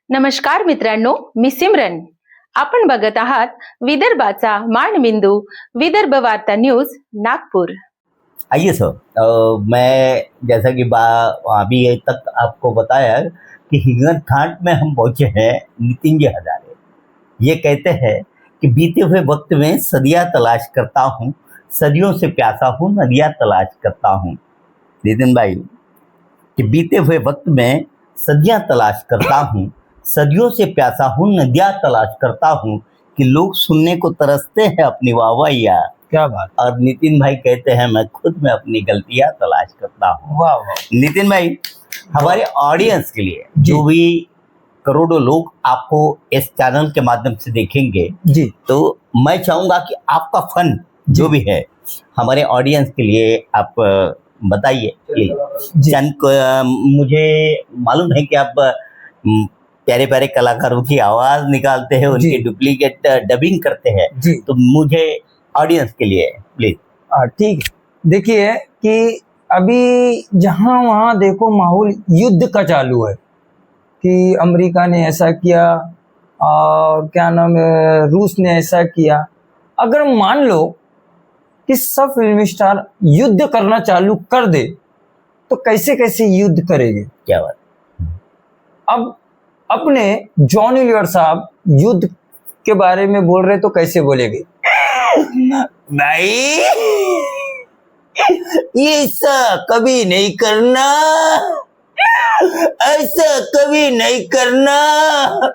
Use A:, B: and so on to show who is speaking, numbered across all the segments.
A: नमस्कार मित्रांनो, मी सिमरन. आपण बघत आहात विदर्भाचा मानबिंदू विदर्भ वार्ता न्यूज नागपूर.
B: आइए सर, मैं जैसा कि अभी तक आपको बताया कि हिंगन घाट में हम पहुंचे हैं नितिन जी हजारे। ये कहते हैं कि बीते हुए वक्त में सदियां तलाश करता हूँ, सदियों से प्यासा हूँ, नदियाँ तलाश करता हूँ। नितिन भाई, कि बीते हुए वक्त में सदियां तलाश करता हूँ, सदियों से प्यासा हूँ, नदियाँ तलाश करता हूँ कि लोग सुनने को तरसते हैं अपनी वाहवाहियाँ।
C: क्या बात।
B: और नितिन भाई कहते हैं मैं खुद में अपनी गलतियां तलाश करता हूँ।
C: वाह वाह।
B: नितिन भाई, हमारे ऑडियंस के लिए जो भी करोड़ों लोग आपको इस चैनल के माध्यम से देखेंगे
C: जी,
B: तो मैं चाहूंगा कि आपका फन जो भी है हमारे ऑडियंस के लिए आप बताइए प्लीज। मुझे मालूम है कि आप प्यारे प्यारे कलाकारों की आवाज निकालते हैं, उनकी डुप्लीकेट डबिंग करते हैं
C: जी।
B: तो मुझे ऑडियंस के लिए प्लीज।
C: ठीक है। देखिए कि अभी जहाँ वहाँ देखो माहौल युद्ध का चालू है कि अमेरिका ने ऐसा किया और क्या नाम है रूस ने ऐसा किया। अगर मान लो कि सब फिल्म स्टार युद्ध करना चालू कर दे तो कैसे कैसे युद्ध करेंगे।
B: क्या बात।
C: अब अपने जॉनी लीवर साहब युद्ध के बारे में बोल रहे तो कैसे बोलेंगे भाई, ये ऐसा कभी नहीं करना, ऐसा कभी नहीं करना,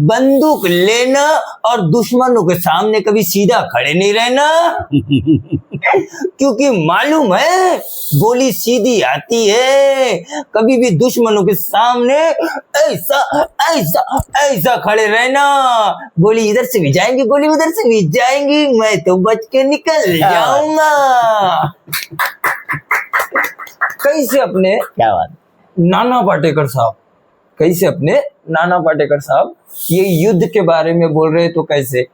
C: बंदूक लेना और दुश्मनों के सामने कभी सीधा खड़े नहीं रहना क्योंकि मालूम है गोली सीधी आती है। कभी भी दुश्मनों के सामने ऐसा ऐसा ऐसा खड़े रहना, गोली इधर से भी जाएंगी, गोली उधर से भी जाएंगी, मैं तो बच के निकल जाऊंगा। कैसे अपने
B: क्या बात।
C: नाना पाटेकर साहब, कैसे अपने नाना पाटेकर साहब ये युद्ध के बारे में बोल रहे तो कैसे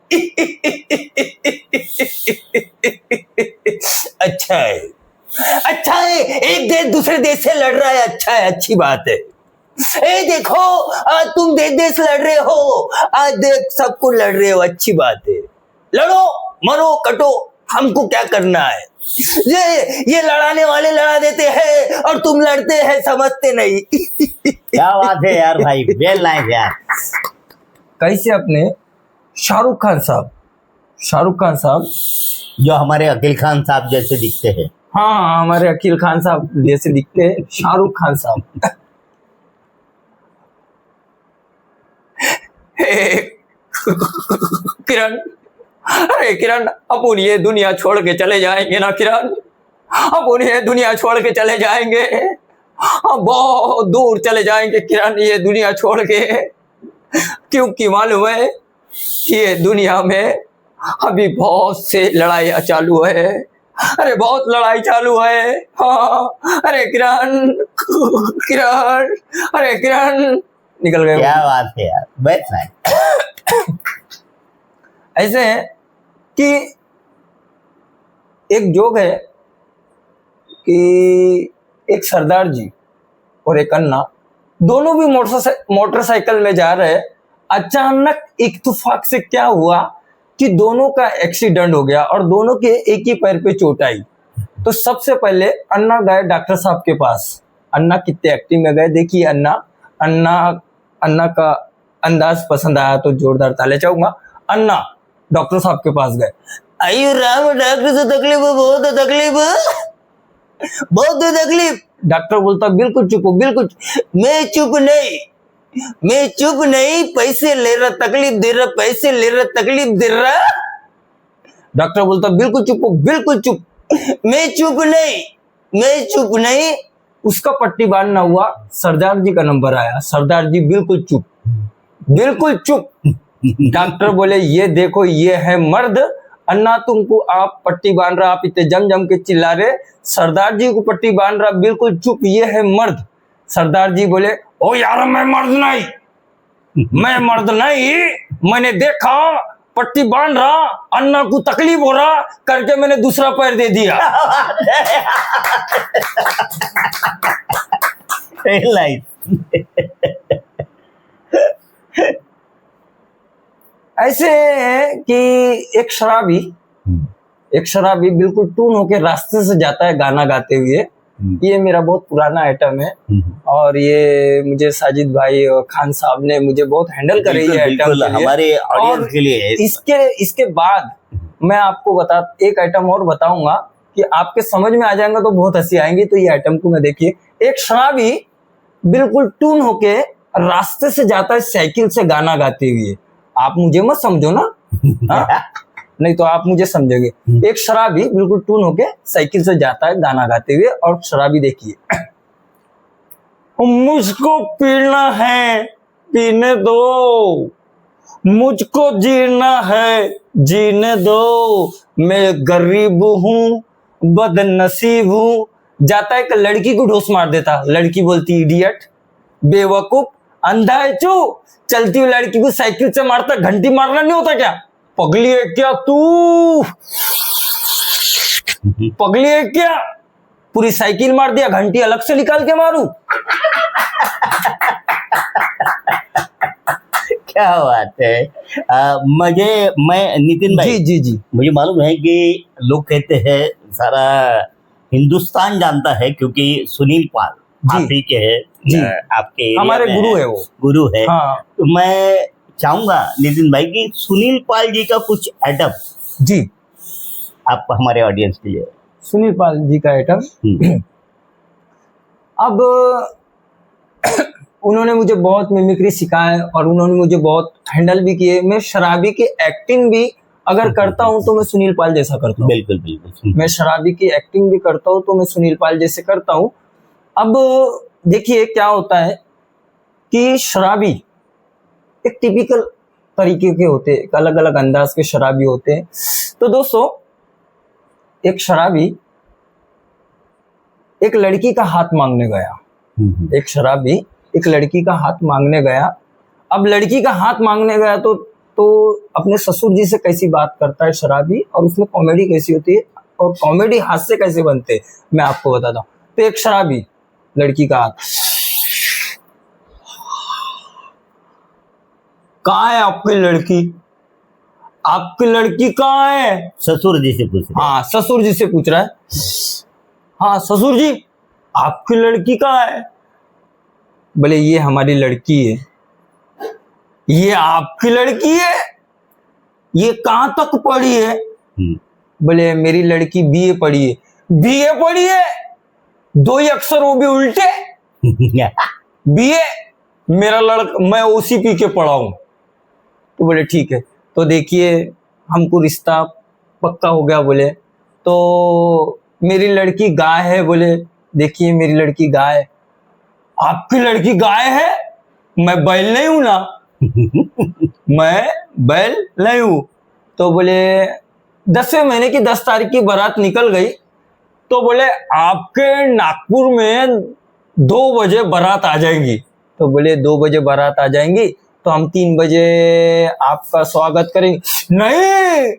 C: अच्छा है, अच्छा है, एक देश दूसरे देश से लड़ रहा है, अच्छा है, अच्छी बात है। ए देखो आज तुम देश देश लड़ रहे हो, आज देख सबको लड़ रहे हो, अच्छी बात है। लड़ो मरो कटो, हमको क्या करना है। ये लड़ाने वाले लड़ा देते हैं और तुम लड़ते हैं, समझते नहीं।
B: क्या बात है यार भाई, वेल नाइस यार।
C: कैसे अपने शाहरुख खान साहब
B: जो हमारे अकील खान साहब जैसे दिखते हैं।
C: हाँ, हमारे अकील खान साहब जैसे दिखते हैं शाहरुख खान साहब। किरण, अरे किरण, अपन ये दुनिया छोड़ के चले जाएंगे ना किरण, अपन ये दुनिया छोड़ के चले जाएंगे, बहुत दूर चले जाएंगे किरण ये दुनिया छोड़ के। क्योंकि मालूम है ये दुनिया में अभी बहुत से लड़ाइयाँ चालू है, अरे बहुत लड़ाई चालू है। हाँ, अरे किरण किरण, अरे किरण निकल गए।
B: क्या बात है यार, बेस्ट नाइस।
C: ऐसे है कि एक जोक है कि एक सरदार जी और एक अन्ना दोनों भी मोटरसाइकिल में जा रहे। अचानक इत्तेफाक से क्या हुआ कि दोनों का एक्सीडेंट हो गया और दोनों के एक ही पैर पे चोट आई। तो सबसे पहले अन्ना गए डॉक्टर साहब के पास। अन्ना कितने एक्टिंग में गए, देखिए अन्ना का अंदाज पसंद आया तो जोरदार ताले चाहूंगा। अन्ना डॉक्टर साहब के पास गए। आयु राम, डॉक्टर से तकलीफ है, बहुत है तकलीफ, बहुत है तकलीफ। डॉक्टर बोलता बिल्कुल चुप हो, बिल्कुल। मैं चुप नहीं, पैसे ले रहा, तकलीफ दे रहा, पैसे ले रहा, तकलीफ दे रहा। डॉक्टर बोलता बिल्कुल चुप हो, बिल्कुल चुप। मैं चुप नहीं। उसका पट्टी बांधना हुआ, सरदार जी का नंबर आया। सरदार जी बिल्कुल चुप, बिल्कुल चुप। डॉक्टर बोले ये देखो ये है मर्द। अन्ना तुमको आप पट्टी बांध रहा, आप इतने जम के चिल्ला रहे, सरदार जी को पट्टी बांध रहा, बिल्कुल चुप, ये है मर्द। सरदार जी बोले ओ यार मैं मर्द नहीं, मैंने देखा पट्टी बांध रहा, अन्ना को तकलीफ हो रहा करके मैंने दूसरा पैर दे दिया। ऐसे है कि एक शराबी बिल्कुल टून होके रास्ते से जाता है गाना गाते हुए। ये मेरा बहुत पुराना आइटम है और ये मुझे साजिद भाई और खान साहब ने मुझे बहुत हैंडल करे ये आइटम
B: हमारे ऑडियंस के लिए।
C: इसके बाद मैं आपको एक आइटम और बताऊंगा कि आपके समझ में आ जाएगा तो बहुत हंसी आएंगी। तो ये आइटम को मैं देखिए, एक शराबी बिल्कुल टून होके रास्ते से जाता है साइकिल से गाना गाते हुए। आप मुझे मत समझो ना, हाँ? नहीं तो आप मुझे समझोगे। एक शराबी बिल्कुल टून होके साइकिल से जाता है गाना गाते हुए और शराबी देखिए, मुझको पीना है पीने दो, मुझको जीना है जीने दो, मैं गरीब हूँ बदनसीब हूँ। जाता है एक लड़की को ढोस मार देता, लड़की बोलती इडियट, बेवकूफ, अंधा है चू। चलती हुई लड़की को साइकिल से मारता, घंटी मारना नहीं होता क्या? पगली है क्या तू? पगली है क्या? पूरी साइकिल मार दिया, घंटी अलग से निकाल के मारू?
B: क्या बात है। मैं नितिन भाई,
C: जी
B: मुझे मालूम है कि लोग कहते हैं सारा हिंदुस्तान जानता है क्योंकि सुनील पाल आप ही के हैं, आपके
C: हमारे गुरु है, वो
B: गुरु है।
C: हाँ।
B: तो मैं चाहूंगा नितिन भाई कि सुनील पाल जी का कुछ आइटम
C: जी
B: आप हमारे ऑडियंस के लिए।
C: सुनील पाल जी का आइटम अब उन्होंने मुझे बहुत मिमिक्री सिखाया और उन्होंने मुझे बहुत हैंडल भी किए। मैं शराबी की एक्टिंग भी अगर करता हूं तो मैं सुनील पाल जैसा करता हूँ।
B: बिल्कुल।
C: मैं शराबी की एक्टिंग भी करता हूं तो मैं सुनील पाल जैसे करता हूं। अब देखिए क्या होता है कि शराबी एक टिपिकल तरीके के होते हैं, अलग अलग अंदाज के शराबी होते हैं। तो दोस्तों, एक शराबी एक लड़की का हाथ मांगने गया। एक शराबी एक लड़की का हाथ मांगने गया। अब लड़की का हाथ मांगने गया तो अपने ससुर जी से कैसी बात करता है शराबी, और उसमें कॉमेडी कैसी होती है और कॉमेडी हास्य कैसे बनते हैं मैं आपको बताता हूँ। तो एक शराबी लड़की का हाथ, कहाँ है आपकी लड़की? आपकी लड़की कहाँ है?
B: ससुर जी से पूछ रहा है।
C: हाँ, ससुर जी से पूछ रहा है। हाँ ससुर जी, आपकी लड़की कहाँ है? बोले ये हमारी लड़की है। ये आपकी लड़की है? ये कहाँ तक पढ़ी है? बोले मेरी लड़की बीए पढ़ी है। बीए पढ़ी है? दो ही अक्षर वो भी उल्टे। बीए, मेरा लड़का, मैं ओसीपी के पढ़ा हूं। तो बोले ठीक है, तो देखिए हमको रिश्ता पक्का हो गया। बोले तो मेरी लड़की गाय है। बोले देखिए मेरी लड़की गाय। आपकी लड़की गाय है? मैं बैल नहीं हूं ना। मैं बैल नहीं हूं। तो बोले 10वें महीने की 10 तारीख की बारात निकल गई। तो बोले आपके नागपुर में 2 बजे बारात आ जाएंगी। तो बोले 2 बजे बारात आ जाएंगी तो हम 3 बजे आपका स्वागत करेंगे। नहीं,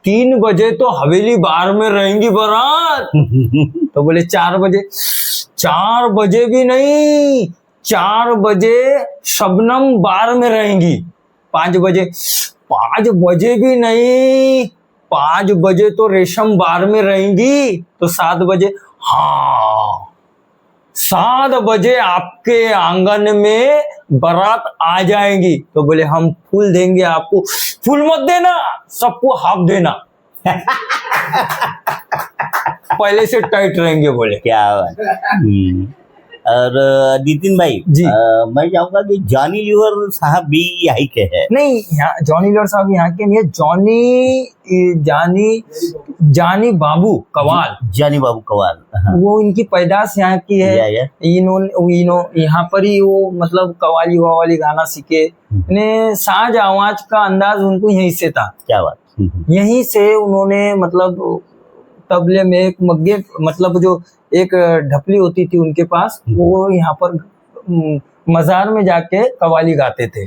C: 3 बजे तो हवेली बार में रहेंगी बारात। तो बोले 4 बजे। 4 बजे भी नहीं, 4 बजे शबनम बार में रहेंगी। 5 बजे। 5 बजे भी नहीं, 5 बजे तो रेशम बार में रहेंगी। तो 7 बजे। हाँ, 7 बजे आपके आंगन में बारात आ जाएंगी। तो बोले हम फूल देंगे आपको। फूल मत देना, सबको हाफ देना। पहले से टाइट रहेंगे। बोले
B: क्या बात। और नितिन भाई
C: जी,
B: मैं चाहूंगा कि जॉनी लीवर साहब भी यही के हैं।
C: नहीं, यहाँ जॉनी लीवर साहब यहाँ के नहीं है। जानी बाबू कवाल।
B: जानी बाबू कवाल, हाँ।
C: वो इनकी पैदाश यहाँ की है। इन्होंने यहाँ पर ही वो मतलब कवाली ववाली गाना सीखे। साज आवाज का अंदाज उनको यहीं से था।
B: क्या बात।
C: यहीं से उन्होंने मतलब तबले में एक मग्गे, मतलब जो एक ढपली होती थी उनके पास, वो यहाँ पर मजार में जाके कवाली गाते थे।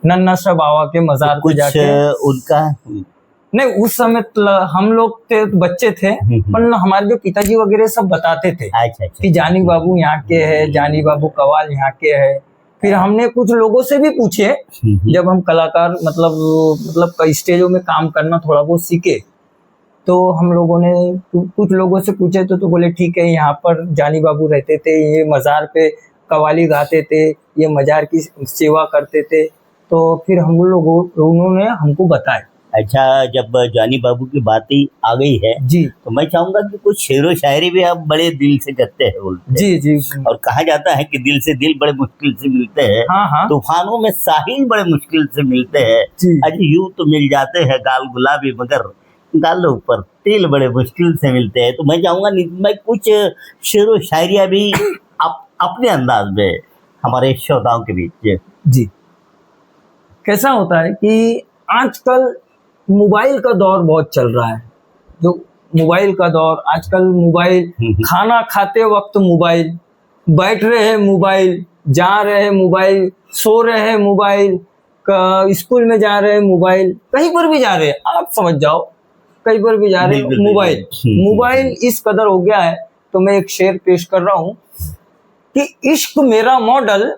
C: नन्ना शाह बाबा के मजार पे जाके
B: उनका
C: नहीं, उस समय हम लोग थे, बच्चे थे, पर हमारे जो पिताजी वगैरह सब बताते थे कि जानी बाबू यहाँ के है, जानी बाबू कवाल यहाँ के है। फिर हमने कुछ लोगों से भी पूछे, जब हम कलाकार मतलब कई स्टेजों में काम करना थोड़ा बहुत सीखे, तो हम लोगों ने कुछ लोगों से पूछे तो बोले ठीक है, यहाँ पर जानी बाबू रहते थे, ये मज़ार पे कवाली गाते थे, ये मज़ार की सेवा करते थे। तो फिर हम लोगों उन्होंने हमको बताया।
B: अच्छा, जब जानी बाबू की बात ही आ गई है
C: जी
B: तो मैं चाहूंगा कि कुछ शेर व शायरी भी आप बड़े दिल से करते हैं, बोलते हैं।
C: जी जी।
B: और कहा जाता है कि दिल से दिल बड़े मुश्किल से मिलते हैं,
C: हाँ हाँ
B: तूफानों में साहिल बड़े मुश्किल से मिलते हैं।
C: जी।
B: अजी यूं तो मिल जाते हैं गाल गुलाबी, मगर गालों पर तिल बड़े मुश्किल से मिलते हैं। तो मैं चाहूंगा नितिन भाई कुछ शेर व शायरियां भी आप अपने अंदाज में हमारे श्रोताओं के बीच।
C: जी। कैसा होता है कि आजकल मोबाइल का दौर बहुत चल रहा है, जो मोबाइल का दौर, आजकल मोबाइल, खाना खाते वक्त मोबाइल, बैठ रहे हैं मोबाइल, जा रहे हैं मोबाइल, सो रहे हैं मोबाइल, स्कूल में जा रहे हैं मोबाइल, कहीं पर भी जा रहे हैं, आप समझ जाओ, कहीं पर भी जा रहे हैं मोबाइल। मोबाइल इस कदर हो गया है। तो मैं एक शेर पेश कर रहा हूँ कि इश्क मेरा मॉडल,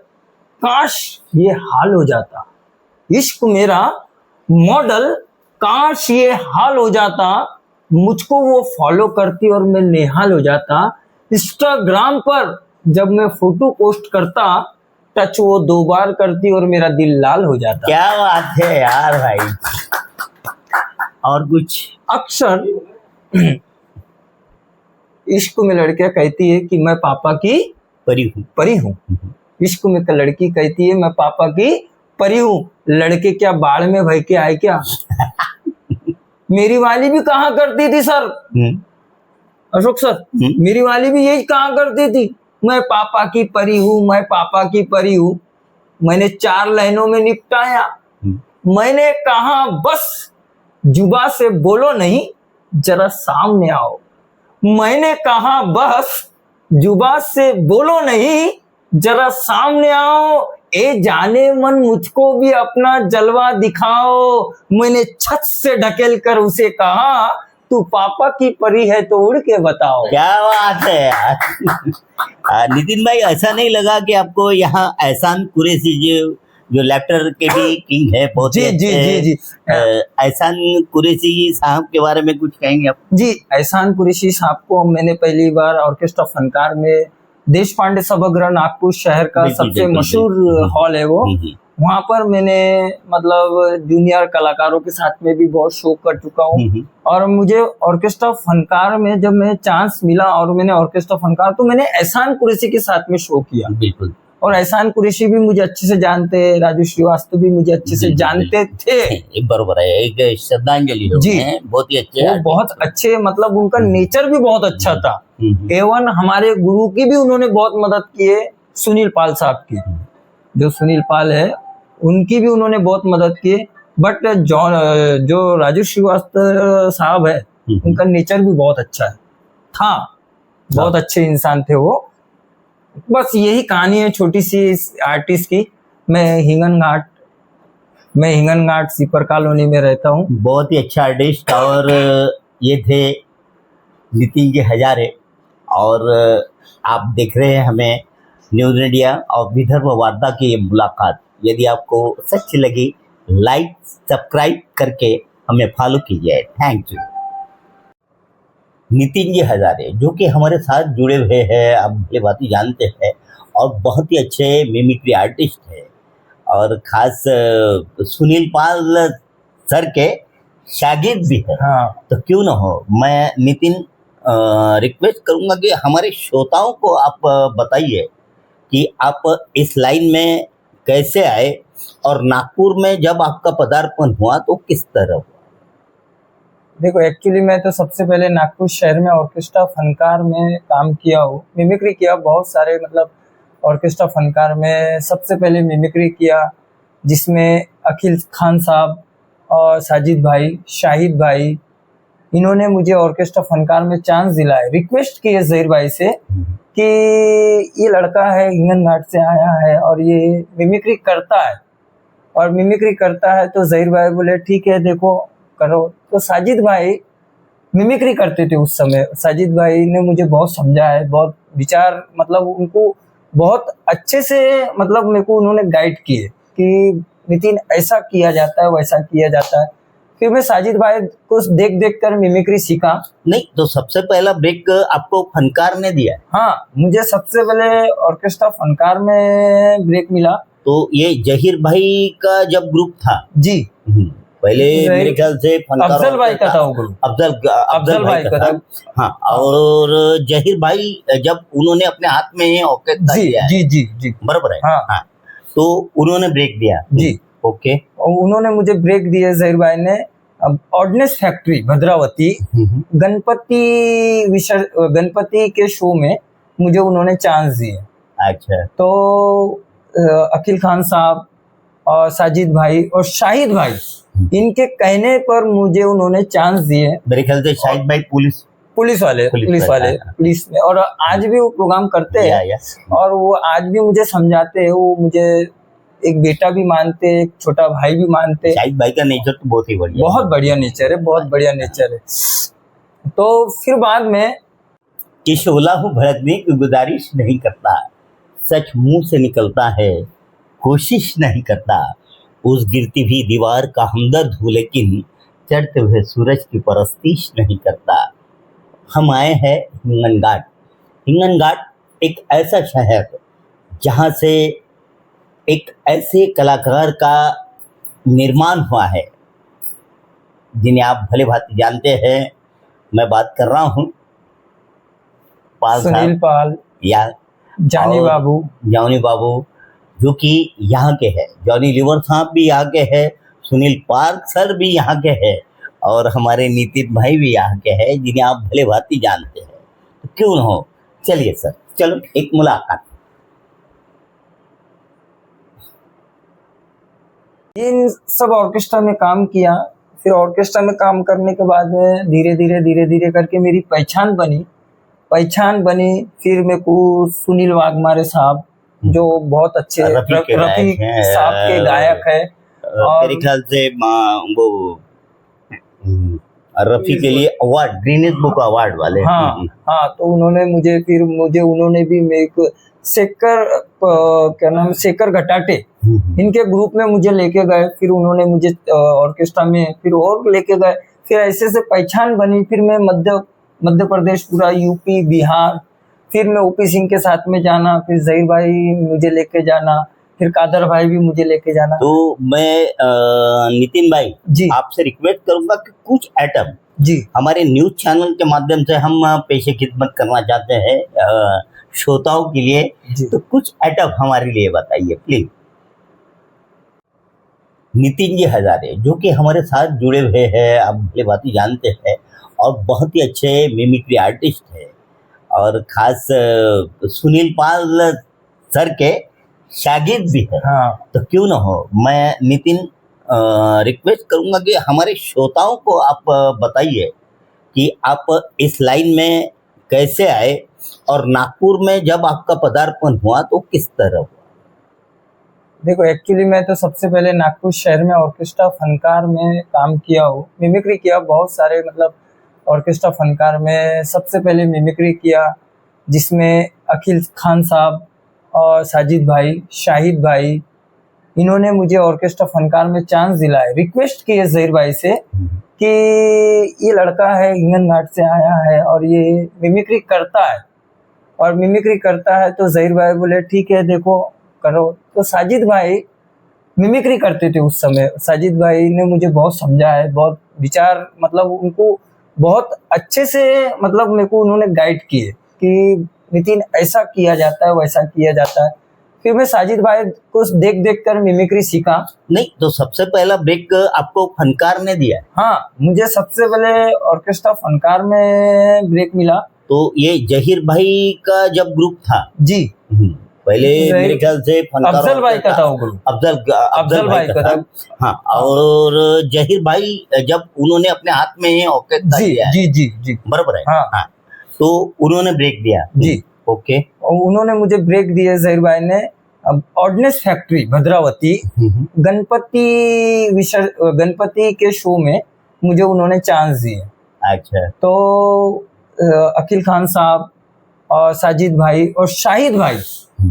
C: काश ये हाल हो जाता। इश्क मेरा मॉडल, काश ये हाल हो जाता। मुझको वो फॉलो करती और मैं निहाल हो जाता। इंस्टाग्राम पर जब मैं फोटो पोस्ट करता, टच वो 2 बार करती और मेरा दिल लाल हो जाता।
B: क्या बात है यार भाई। और कुछ?
C: अक्सर इश्क में लड़कियां कहती है कि मैं पापा की परी हूँ। इश्क में लड़की कहती है मैं पापा की परी हूँ। लड़के क्या बाढ़ में भय के आए क्या? मेरी वाली भी कहा करती थी सर, अशोक सर, मेरी वाली भी यही कहा करती थी, मैं पापा की परी हूँ, मैं पापा की परी हूँ। मैंने 4 लाइनों में निपटाया। मैंने कहा बस जुबा से बोलो नहीं, जरा सामने आओ। मैंने कहा बस जुबा से बोलो नहीं, जरा सामने आओ। ए जाने मन मुझको भी अपना जलवा दिखाओ। मैंने छत से ढकेल कर उसे कहा, तू पापा की परी है तो उड़ के बताओ।
B: क्या बात है यार। नितिन भाई, ऐसा नहीं लगा कि आपको यहाँ एहसान कुरैशी जो लैप्टर के भी किंग है, बहुत
C: जी जी जी जी।
B: एहसान कुरैशी साहब के बारे में कुछ कहेंगे आप?
C: जी, एहसान कुरैशी साहब को मैंने पहली बार ऑर्केस्ट्रा फनकार में, देश पांडे सभागृह नागपुर शहर का सबसे मशहूर हॉल है वो, वहाँ पर मैंने मतलब जूनियर कलाकारों के साथ में भी बहुत शो कर चुका हूँ। और मुझे ऑर्केस्ट्रा फनकार में जब मैं चांस मिला और मैंने ऑर्केस्ट्रा फनकार, तो मैंने एहसान कुरैशी के साथ में शो किया।
B: बिल्कुल।
C: और एहसान कुरैशी भी मुझे अच्छे से जानते हैं, राजू श्रीवास्तव भी मुझे अच्छे से जानते थे।
B: बरोबर है, एक श्रद्धांजलि
C: जी,
B: बहुत ही अच्छे,
C: वो बहुत अच्छे, मतलब उनका नेचर भी बहुत अच्छा था। एवन हमारे गुरु की भी उन्होंने बहुत मदद की है, सुनील पाल साहब की, जो सुनील पाल है उनकी भी उन्होंने बहुत मदद की। बट जो राजू श्रीवास्तव साहब है, उनका नेचर भी बहुत अच्छा है, था, बहुत अच्छे इंसान थे वो। बस यही कहानी है छोटी सी इस आर्टिस्ट की। मैं हिंगन घाट सीपर कॉलोनी में रहता हूँ।
B: बहुत ही अच्छा आर्टिस्ट। और ये थे नितिन जी हजारे। और आप देख रहे हैं हमें न्यूज इंडिया और विदर्भ वार्ता की ये मुलाकात। यदि आपको सच लगी, लाइक सब्सक्राइब करके हमें फॉलो कीजिए। Thank you. नितिन जी हजारे जो कि हमारे साथ जुड़े हुए हैं, आप भले बात ही जानते हैं, और बहुत ही अच्छे मिमिक्री आर्टिस्ट है, और खास सुनील पाल सर के शागिर्द भी है।
C: हाँ।
B: तो क्यों ना हो, मैं नितिन रिक्वेस्ट करूंगा कि हमारे श्रोताओं को आप बताइए कि आप इस लाइन में कैसे आए, और नागपुर में जब आपका पदार्पण हुआ तो किस तरह हुआ?
C: देखो, एक्चुअली मैं तो सबसे पहले नागपुर शहर में ऑर्केस्ट्रा फनकार में काम किया हूँ, मिमिक्री किया बहुत सारे, मतलब ऑर्केस्ट्रा फनकार में सबसे पहले मिमिक्री किया, जिसमें अखिल खान साहब और साजिद भाई, शाहिद भाई, इन्होंने मुझे ऑर्केस्ट्रा फनकार में चांस दिलाया। रिक्वेस्ट की है ज़हीर भाई से कि ये लड़का है, हिंगन घाट से आया है और ये मिमिक्री करता है, और मिमिक्री करता है। तो ज़हीर भाई बोले ठीक है, देखो करो। तो साजिद भाई मिमिक्री करते थे उस समय। साजिद भाई ने मुझे बहुत समझा है, बहुत विचार, मतलब उनको बहुत अच्छे से मतलब मेरे को उन्होंने गाइड किए कि नितिन ऐसा किया जाता है, वैसा किया जाता है। फिर मैं साजिद भाई को देख देख कर मिमिक्री सीखा।
B: नहीं तो सबसे पहला ब्रेक आपको फनकार ने दिया है।
C: हाँ, मुझे सबसे पहले ऑर्केस्ट्रा फनकार में ब्रेक मिला।
B: तो ये जहीर भाई का जब ग्रुप था
C: जी,
B: पहले मेरे ख्याल से फनकार
C: अफजल भाई का था वो ग्रुप।
B: अफजल भाई का था। हाँ, और जहीर भाई जब उन्होंने अपने हाथ में ऑर्केस्ट्रा
C: जी
B: दिया है,
C: जी जी जी
B: बराबर है।
C: हाँ।
B: हाँ, तो उन्होंने ब्रेक दिया
C: जी।
B: ओके।
C: और उन्होंने मुझे ब्रेक दिए जहीर भाई ने। ऑर्डिनेंस फैक्ट्री भद्रावती गणपति के शो में मुझे उन्होंने चांस दिए।
B: अच्छा।
C: तो अकील खान साहब और साजिद भाई और शाहिद भाई, इनके कहने पर मुझे उन्होंने चांस दिए।
B: मेरे ख्याल से शाहिद भाई पुलिस
C: वाले पुलिस में, और आज भी वो प्रोग्राम करते हैं। और वो आज भी मुझे समझाते हैं, वो मुझे एक बेटा भी मानते, एक छोटा भाई भी मानते।
B: शाहिद भाई का नेचर तो बहुत ही बढ़िया,
C: बहुत बढ़िया नेचर है, बहुत बढ़िया नेचर है। तो फिर बाद में
B: कि शोला हूँ भड़कने की गुजारिश नहीं करता, सच मुंह से निकलता है, कोशिश नहीं करता, उस गिरती हुई दीवार का हमदर्द हूँ लेकिन चढ़ते हुए सूरज की परस्तिश नहीं करता। हम आए हैं हिंगनघाट। हिंगनघाट एक ऐसा शहर जहाँ से एक ऐसे कलाकार का निर्माण हुआ है जिन्हें आप भले भांति जानते हैं। मैं बात कर रहा हूँ पाल
C: सुनील पाल
B: या जॉनी बाबू जो कि यहाँ के हैं। जॉनी लीवर साहब भी यहाँ के हैं, सुनील पार्क सर भी यहाँ के हैं, और हमारे नितिन भाई भी यहाँ के हैं जिन्हें आप भले भांति जानते हैं। तो क्यों न हो, चलिए सर, चलो एक मुलाकात।
C: इन सब ऑर्केस्ट्रा में काम किया। फिर ऑर्केस्ट्रा में काम करने के बाद में धीरे धीरे करके मेरी पहचान बनी। फिर मेरे को सुनील वाघमारे साहब जो बहुत अच्छे रफी साहब के गायक है, और
B: मेरे ख्याल से वो रफी के लिए अवार्ड, गिनीज बुक अवार्ड वाले।
C: हाँ, तो उन्होंने उन्होंने भी मेरे को शेखर घटाटे, इनके ग्रुप में मुझे लेके गए। फिर उन्होंने मुझे ऑर्केस्ट्रा में फिर और लेके गए। फिर ऐसे से पहचान बनी। फिर मैं मध्य प्रदेश, पूरा यूपी, बिहार, फिर मैं ओपी सिंह के साथ में जाना, फिर जहीर भाई मुझे लेके जाना, फिर कादर भाई भी मुझे लेके जाना।
B: तो मैं नितिन भाई
C: जी
B: आपसे रिक्वेस्ट करूंगा कि कुछ आइटम
C: जी
B: हमारे न्यूज चैनल के माध्यम से हम पेशे खिदमत करना चाहते हैं श्रोताओं के लिए। तो कुछ आइटम हमारे लिए बताइए प्लीज। नितिन जी हजारे जो कि हमारे साथ जुड़े हुए हैं, आप भले बाती जानते हैं, और बहुत ही अच्छे मिमिक्री आर्टिस्ट है, और खास सुनील पाल सर के शागिर्द भी है। तो क्यों ना हो, मैं नितिन रिक्वेस्ट करूंगा कि हमारे श्रोताओं को आप बताइए कि आप इस लाइन में कैसे आए, और नागपुर में जब आपका पदार्पण हुआ तो किस तरह हुआ।
C: देखो, एक्चुअली मैं तो सबसे पहले नागपुर शहर में ऑर्केस्ट्रा फनकार में काम किया हूँ, मिमिक्री किया बहुत सारे, मतलब ऑर्केस्ट्रा फनकार में सबसे पहले मिमिक्री किया, जिसमें अकील खान साहब और साजिद भाई, शाहिद भाई, इन्होंने मुझे ऑर्केस्ट्रा फनकार में चांस दिलाए। रिक्वेस्ट किए जहीर भाई से कि ये लड़का है, हिंगनघाट से आया है और ये मिमिक्री करता है, तो जहीर भाई बोले ठीक है, देखो करो। तो साजिद भाई मिमिक्री करते थे उस समय। साजिद भाई ने मुझे बहुत समझा है, बहुत विचार, मतलब उनको बहुत अच्छे से, मतलब मेरे को उन्होंने गाइड किए कि नितिन ऐसा किया जाता है, वैसा किया जाता है। फिर मैं साजिद भाई को देख कर मिमिक्री सीखा।
B: नहीं तो सबसे पहला ब्रेक आपको फनकार ने दिया है।
C: हाँ, मुझे सबसे पहले ऑर्केस्ट्रा फनकार में ब्रेक मिला। तो
B: ये जहीर भाई का जब ग्रुप था
C: जी,
B: पहले मेरे ख्याल से
C: अफजल भाई का था वो ग्रुप,
B: अफजल भाई का था। हाँ, और जहीर भाई जब उन्होंने अपने हाथ में ऑर्केस्ट्रा दिया है,
C: जी
B: बराबर है।
C: हाँ,
B: तो उन्होंने ब्रेक दिया
C: जी,
B: ओके।
C: और उन्होंने मुझे ब्रेक दिए जहीर भाई ने। ऑर्डिनेंस फैक्ट्री भद्रावती गणपति के शो में मुझे उन्होंने चांस दिए।
B: अच्छा।
C: तो अकील खान साहब और साजिद भाई और शाहिद भाई,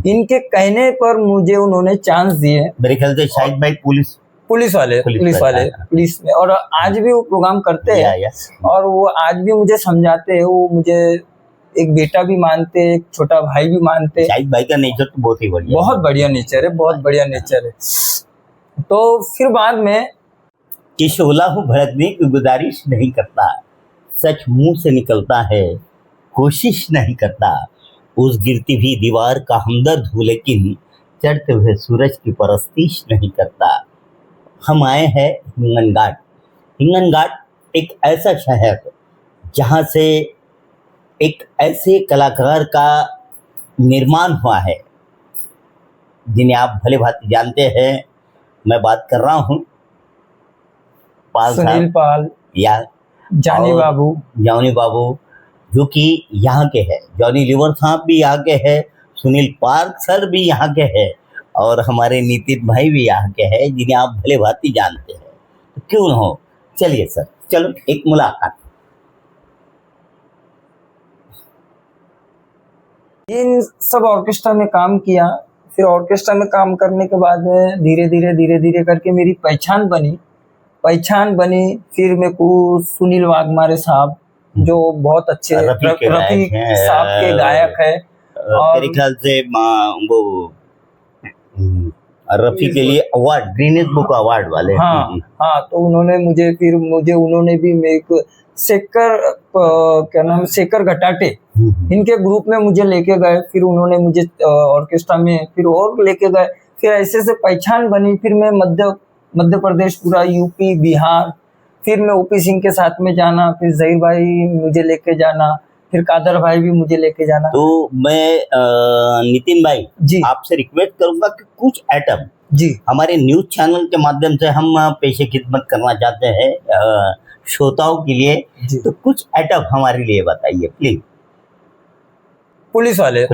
C: इनके कहने पर मुझे उन्होंने चांस दिए,
B: मेरे ख्याल से शाहिद भाई पुलिस
C: पुलिस वाले पुलिस में, और आज भी वो प्रोग्राम करते
B: या,
C: हैं।
B: या।
C: और वो आज भी मुझे समझाते हैं, वो मुझे एक बेटा भी मानते, एक छोटा भाई भी मानते।
B: शाहिद भाई का नेचर तो बहुत ही बढ़िया,
C: बहुत बढ़िया नेचर है, बहुत बढ़िया नेचर है। तो फिर बाद में
B: कि शोला हूँ भड़कने की गुजारिश नहीं करता, सच मुंह से निकलता है, कोशिश नहीं करता, उस गिरती हुई दीवार का हमदर्द हूँ लेकिन चढ़ते हुए सूरज की परस्तिश नहीं करता। हम आए हैं हिंगनघाट। हिंगनघाट एक ऐसा शहर जहाँ से एक ऐसे कलाकार का निर्माण हुआ है जिन्हें आप भले भांति जानते हैं। मैं बात कर रहा हूँ पाल
C: सुनील
B: साहब
C: पाल,
B: या
C: जानी
B: और
C: बाबू,
B: जॉनी बाबू, जो कि यहाँ के हैं। जॉनी लीवर साहब भी यहाँ के हैं, सुनील पार्क सर भी यहाँ के हैं, और हमारे नितिन भाई भी यहाँ के हैं जिन्हें आप भले भांति जानते हैं। तो क्यों न हो, चलिए सर, चलो एक मुलाकात।
C: इन सब ऑर्केस्ट्रा में काम किया। फिर ऑर्केस्ट्रा में काम करने के बाद में धीरे धीरे करके मेरी पहचान बनी। फिर मेरे को सुनील वाघमारे साहब, जो बहुत अच्छे रफी साहब के गायक है,
B: मेरे ख्याल से वो रफी के लिए अवार्ड, गिनीज बुक अवार्ड वाले।
C: हाँ, तो उन्होंने भी मेरे को शेखर घटाटे, इनके ग्रुप में मुझे लेके गए। फिर उन्होंने मुझे ऑर्केस्ट्रा में फिर और लेके गए। फिर ऐसे से पहचान बनी। फिर मैं मध्य प्रदेश, पूरा यूपी, बिहार, फिर मैं ओपी सिंह के साथ में जाना, फिर जहीर भाई मुझे लेके जाना, फिर कादर भाई भी मुझे लेके जाना।
B: तो मैं नितिन भाई
C: जी,
B: आपसे रिक्वेस्ट करूंगा कि कुछ आइटम
C: जी
B: हमारे न्यूज चैनल के माध्यम से हम पेशे खिदमत करना चाहते हैं श्रोताओं के लिए। तो कुछ आइटम हमारे लिए बताइए प्लीज।
C: पुलिस वाले